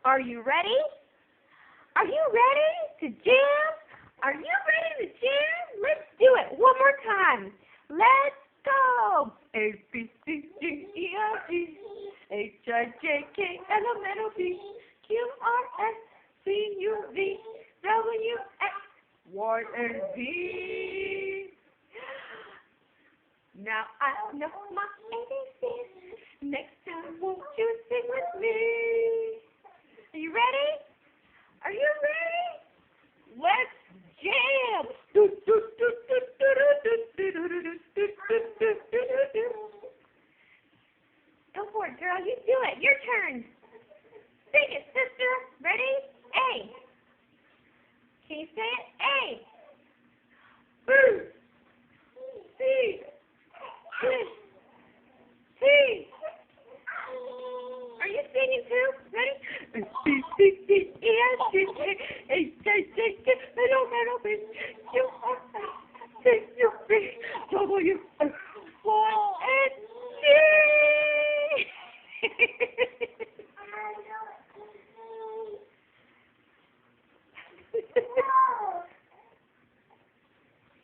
Are you ready? Are you ready to jam? Are you ready to jam? Let's do it one more time. Let's go. A, B, C, D, E, F, G, H, I, J, K, L, M, N, O, P, Q, R, S, T, U, V, W, X, Y, and Z. Now I know my ABCs. Next time, won't you sing with me?